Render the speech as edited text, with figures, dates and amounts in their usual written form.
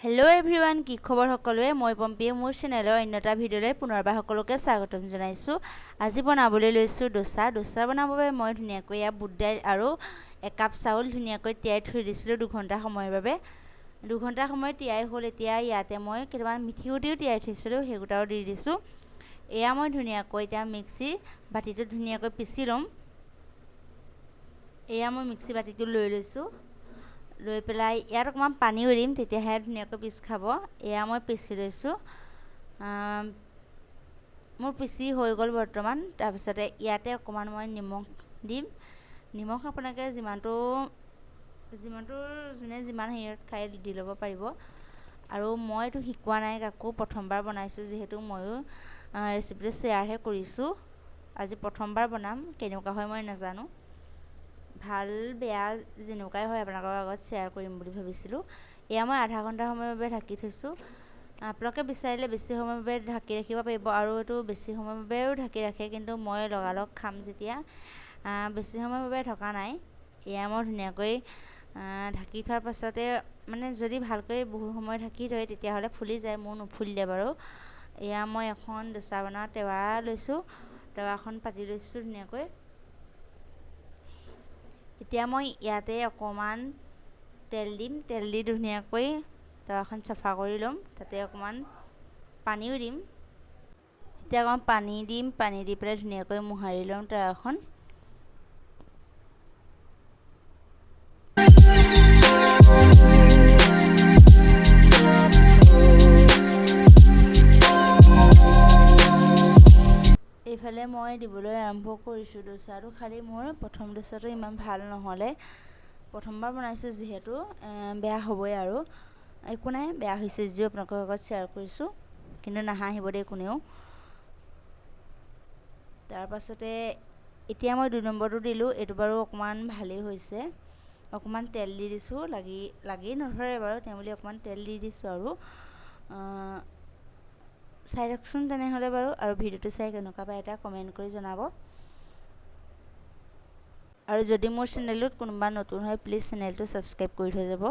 Hello' everyone, কি খবৰ সকলোৱে? মই পম্পীয়ে মোৰ চেনেলৰ অন্য এটা ভিডিঅ'লৈ পুনৰবাৰ সকলোকে স্বাগতম জনাইছোঁ। আজি বনাবলৈ লৈছোঁ ডোচা বনাবৰ বাবে মই ধুনীয়াকৈ বুট দাইল আৰু একাপ চাউল ধুনীয়াকৈ তিয়াই থৈ দিছিলোঁ 2 ঘণ্টা সময়ৰ বাবে। 2 ঘণ্টা সময় তিয়াই হ'ল। এতিয়া ইয়াতে মই কেইটামান মিঠি গুটিও তিয়াই থৈছিলোঁ, সেই গোটাও দি দিছোঁ। এয়া মই ধুনীয়াকৈ এতিয়া মিক্সি বাতিটো ধুনীয়াকৈ পিচি ল'ম। এয়া মই মিক্সি বাতিটো লৈ লৈছোঁ। লৈ পেলাই ইয়াত অকণমান পানীও দিম, তেতিয়াহে ধুনীয়াকৈ পিচ খাব। এয়া মই পিচি লৈছোঁ। মোৰ পিচি হৈ গ'ল বৰ্তমান। তাৰপিছতে ইয়াতে অকণমান মই নিমখ দিম। নিমখ আপোনালোকে যিমানটো যোনে যিমান হেৰিয়ত খাই দি ল'ব পাৰিব। আৰু মই এইটো শিকোৱা নাই কাকো, প্ৰথমবাৰ বনাইছোঁ যিহেতু ময়ো ৰেচিপিটো শ্বেয়াৰহে কৰিছোঁ। আজি প্ৰথমবাৰ বনাম, কেনেকুৱা হয় মই নাজানো। ভাল বেয়া যেনেকুৱাই হয় আপোনালোকৰ আগত শ্বেয়াৰ কৰিম বুলি ভাবিছিলোঁ। এয়া মই আধা ঘণ্টা সময়ৰ বাবে ঢাকি থৈছোঁ। আপোনালোকে বিচাৰিলে বেছি সময়ৰ বাবে ঢাকি ৰাখিব পাৰিব, আৰু এইটো বেছি সময়ৰ বাবেও ঢাকি ৰাখে, কিন্তু মই লগালগ খাম যেতিয়া বেছি সময়ৰ বাবে ঢকা নাই। এয়া মই ধুনীয়াকৈ ঢাকি থোৱাৰ পাছতে যদি ভালকৈ বহু সময় ঢাকি থয় তেতিয়াহ'লে ফুলি যায়। মোৰ নুফুলিলে বাৰু। এয়া মই এখন ডোচা বনোৱা টেৱা লৈছোঁ, টেৱাখন পাতি লৈছোঁ ধুনীয়াকৈ। এতিয়া মই ইয়াতে অকণমান তেল দিম। তেল দি ধুনীয়াকৈ টাৱাখন চাফা কৰি ল'ম। তাতে অকণমান পানীও দিম। এতিয়া অকণমান পানী দিম। পানী দি পেলাই ধুনীয়াকৈ মোহাৰি ল'ম টাৱাখন। এইফালে মই দিবলৈ আৰম্ভ কৰিছোঁ ডোচাটো। খালি মোৰ প্ৰথম ডোচাটো ইমান ভাল নহ'লে, প্ৰথমবাৰ বনাইছোঁ যিহেতু বেয়া হ'বই আৰু। একো নাই, বেয়া হৈছে যদিও আপোনালোকৰ আগত শ্বেয়াৰ কৰিছোঁ, কিন্তু নাহাঁহিব দেই কোনেও। তাৰপাছতে এতিয়া মই 2 নম্বৰটো দিলোঁ। এইটো বাৰু অকণমান ভালেই হৈছে। অকণমান তেল দি দিছোঁ, লাগি নধৰে বাৰু, তেওঁ বুলি অকণমান তেল দি দিছোঁ আৰু। চাই ৰাখচোন তেনেহ'লে বাৰু, আৰু ভিডিঅ'টো চাই কেনেকুৱা পায় এটা কমেণ্ট কৰি জনাব। আৰু যদি মোৰ চেনেলটোত কোনোবা নতুন হয় প্লিজ চেনেলটো ছাবস্ক্ৰাইব কৰি থৈ যাব।